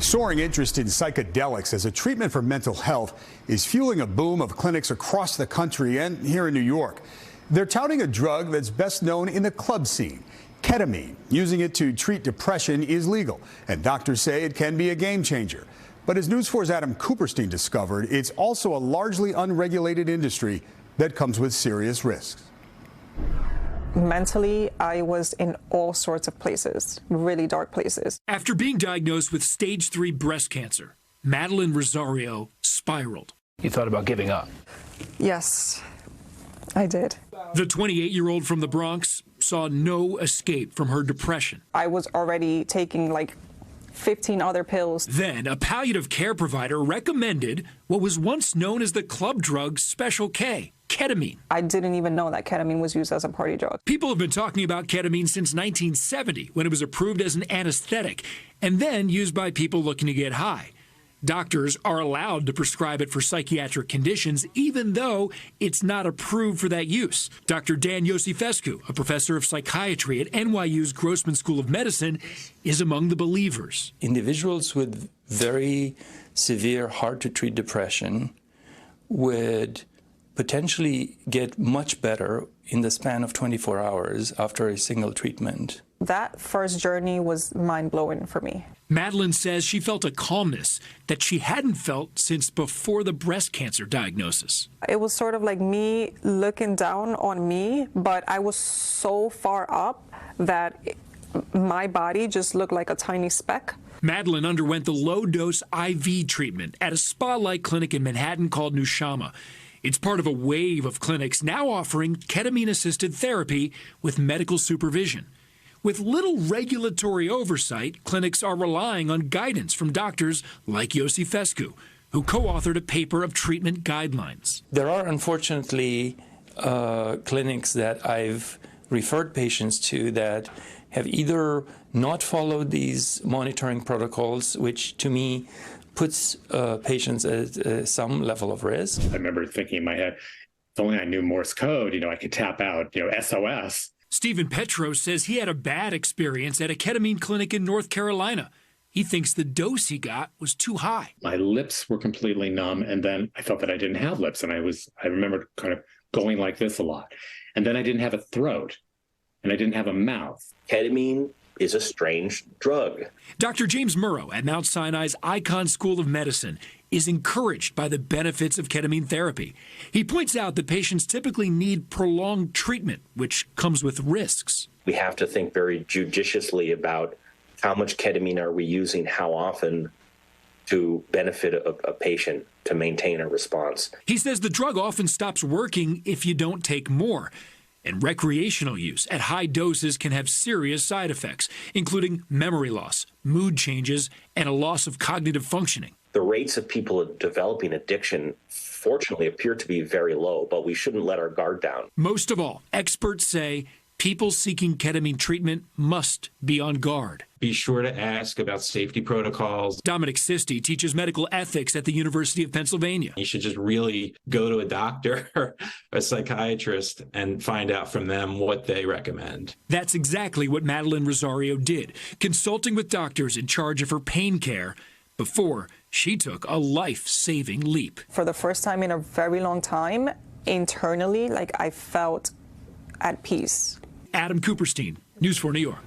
Soaring interest in psychedelics as a treatment for mental health is fueling a boom of clinics across the country and here in New York. They're touting a drug that's best known in the club scene. Ketamine. Using it to treat depression is legal, and doctors say it can be a game changer. But as News 4's Adam Kuperstein discovered, it's also a largely unregulated industry that comes with serious risks. Mentally, I was in all sorts of places, really dark places. After being diagnosed with stage 3 breast cancer, Madeline Rosario spiraled. You thought about giving up? Yes, I did. The 28-year-old from the Bronx saw no escape from her depression. I was already taking like 15 other pills. Then a palliative care provider recommended what was once known as the club drug Special K, ketamine. I didn't even know that ketamine was used as a party drug. People have been talking about ketamine since 1970, when it was approved as an anesthetic and then used by people looking to get high. Doctors are allowed to prescribe it for psychiatric conditions, even though it's not approved for that use. Dr. Dan Yosifescu, a professor of psychiatry at NYU's Grossman School of Medicine, is among the believers. Individuals with very severe, hard-to-treat depression would potentially get much better in the span of 24 hours after a single treatment. That first journey was mind-blowing for me. Madeline says she felt a calmness that she hadn't felt since before the breast cancer diagnosis. It was sort of like me looking down on me, but I was so far up that my body just looked like a tiny speck. Madeline underwent the low-dose IV treatment at a Spalike clinic in Manhattan called Nushama. It's part of a wave of clinics now offering ketamine-assisted therapy with medical supervision. With little regulatory oversight, clinics are relying on guidance from doctors like Yosifescu, who co-authored a paper of treatment guidelines. There are, unfortunately, clinics that I've referred patients to that have either not followed these monitoring protocols, which to me puts patients at some level of risk. I remember thinking in my head, if only I knew Morse code, I could tap out, SOS. Stephen Petros says he had a bad experience at a ketamine clinic in North Carolina. He thinks the dose he got was too high. My lips were completely numb, and then I felt that I didn't have lips, and I remember kind of going like this a lot. And then I didn't have a throat, and I didn't have a mouth. Ketamine is a strange drug. Dr. James Murrow at Mount Sinai's Icahn School of Medicine is encouraged by the benefits of ketamine therapy. He points out that patients typically need prolonged treatment, which comes with risks. We have to think very judiciously about how much ketamine are we using, how often, to benefit a patient to maintain a response. He says the drug often stops working if you don't take more. And recreational use at high doses can have serious side effects, including memory loss, mood changes, and a loss of cognitive functioning. The rates of people developing addiction, fortunately, appear to be very low, but we shouldn't let our guard down. Most of all, experts say people seeking ketamine treatment must be on guard. Be sure to ask about safety protocols. Dominic Sisti teaches medical ethics at the University of Pennsylvania. You should just really go to a doctor or a psychiatrist and find out from them what they recommend. That's exactly what Madeline Rosario did, consulting with doctors in charge of her pain care before she took a life-saving leap. For the first time in a very long time, internally, I felt at peace. Adam Kuperstein, News 4 New York.